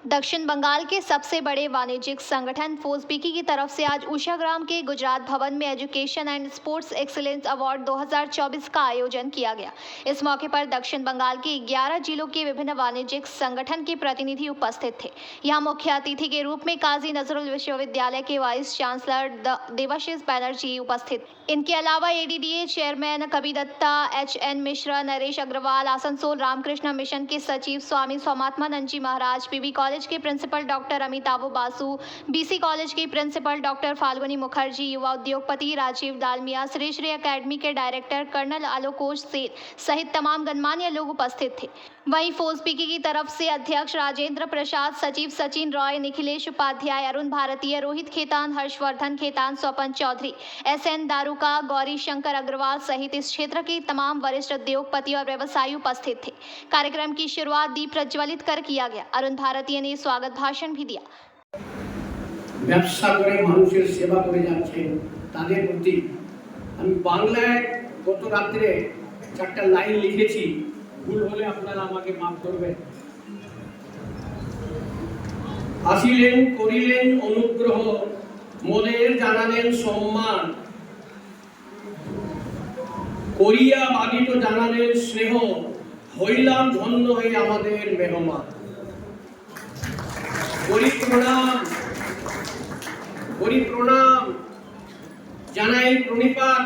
दक्षिण बंगाल के सबसे बड़े वाणिज्यिक संगठन फोस्पिकी की तरफ से आज उषाग्राम के गुजरात भवन में education and sports excellence award 2024 का आयोजन किया गया। इस मौके पर दक्षिण बंगाल के 11 जिलों के विभिन्न वाणिज्यिक संगठन के प्रतिनिधि उपस्थित थे। यहाँ मुख्य अतिथि के रूप में काजी नजरुल विश्वविद्यालय के वाइस चांसलर देवाशीष बैनर्जी उपस्थित। इनके अलावा ADDA chairman Kavi Dutta, HN Mishra, Naresh Agarwal, Asansol Ramakrishna Mission के सचिव स्वामी सोमात्मानंद जी महाराज, पीवी कॉलेज के principal doctor Amitabh Basu, BC college की प्रिंसिपल डॉक्टर फाल्गुनी मुखर्जी, युवा उद्योगपति राजीव दालमिया, श्री श्री अकेडमी के डायरेक्टर कर्नल आलोकोष सेन सहित तमाम गणमान्य लोग उपस्थित थे। वहीं फोस्पिकी की तरफ से अध्यक्ष राजेंद्र प्रसाद, सचिव सचिन रॉय, निखिलेश उपाध्याय, अरुण भारतीय, रोहित खेतान, हर्षवर्धन खेतान, स्वपन चौधरी, SN दारुका, गौरी शंकर अग्रवाल सहित इस क्षेत्र के तमाम वरिष्ठ उद्योगपति और व्यवसायी उपस्थित थे। कार्यक्रम की शुरुआत दीप प्रज्वलित कर किया गया। अरुण भारतीय ने स्वागत भाषण भी दिया। ব্যবসা করে মানুষের সেবা করে যাচ্ছেন তাদের প্রতি আমি বাংলায় গত রাতে চারটা লাইন লিখেছি, ভুল হলে আপনারা আমাকে মাফ করবেন। আসিলেন করিলেন অনুগ্রহ, মনের জানালেন সম্মান, করিয়া বাদিত জানালেন স্নেহ, হইলাম ধন্য হয়ে আমাদের মেহমান। করি প্রণাম জানাই প্রণিপাত।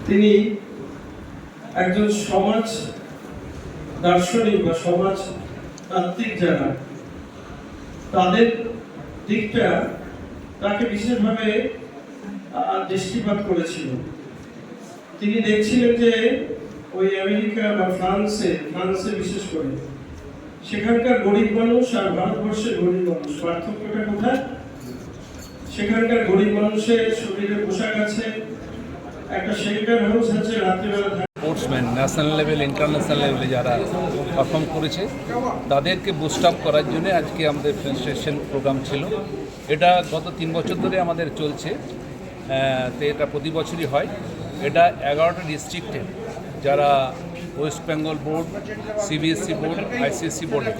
তিনি একজন সমাজ দার্শনিক বা সমাজ তাত্ত্বিক যারা তাদের দিকটা তাকে বিশেষভাবে দৃষ্টিপাত করেছিল। তিনি দেখছিলেন যে ওই আমেরিকা বা ফ্রান্সে বিশেষ করে সেখানকার গরিব মানুষ আর ভারতবর্ষের গরিব মানুষ পার্থক্যটা কোথায়? সেখানকার গরিব মানুষের শরীরে পোশাক আছে, একটা শেল্টার হাউস আছে, রাত্রিবেলা স্পোর্টসম্যান ন্যাশনাল লেভেল ইন্টারন্যাশনাল লেভেলে যারা পারফর্ম করেছে তাদেরকে বুস্ট আপ করার জন্য আজকে আমাদের ফেলিসিটেশন প্রোগ্রাম ছিল। এটা গত 3 বছর ধরে আমাদের চলছে, তো এটা প্রতি বছরই হয়। এটা 11টা ডিস্ট্রিক্টে যারা West Bengal board, CBSE board, ICSE বোর্ডে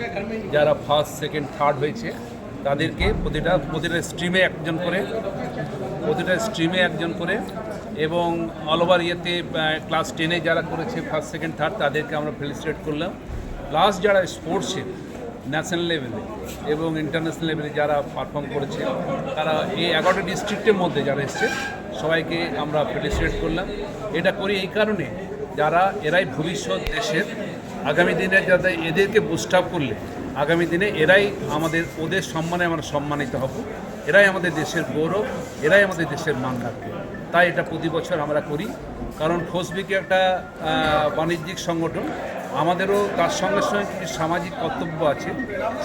যারা ফার্স্ট, সেকেন্ড, থার্ড হয়েছে তাদেরকে প্রতিটা স্ট্রিমে একজন করে এবং অল ওভার ইয়েতে ক্লাস 10-এ যারা করেছে ফার্স্ট, সেকেন্ড, থার্ড তাদেরকে আমরা ফেলিসিটেট করলাম। প্লাস যারা স্পোর্টসে ন্যাশনাল লেভেলে এবং ইন্টারন্যাশনাল লেভেলে যারা পারফর্ম করেছে তারা এই 11টা ডিস্ট্রিক্টের মধ্যে যারা এসছে সবাইকে আমরা ফেলিসিটেট করলাম। এটা করি এই কারণে এরাই ভবিষ্যৎ দেশের, আগামী দিনে যাতে এদেরকে বুস্ট আপ করলে আগামী দিনে এরাই ওদের সম্মানে আমরা সম্মানিত হব, এরাই আমাদের দেশের গৌরব, এরাই আমাদের দেশের মান রাখবে। তাই এটা প্রতি বছর আমরা করি, কারণ ফোস্পিকি একটা বাণিজ্যিক সংগঠন, আমাদেরও তার সঙ্গে সঙ্গে কিছু সামাজিক কর্তব্য আছে।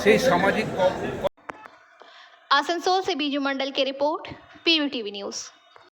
সেই সামাজিক आसनसोल से बीजू मंडल की रिपोर्ट, PVTV न्यूज़।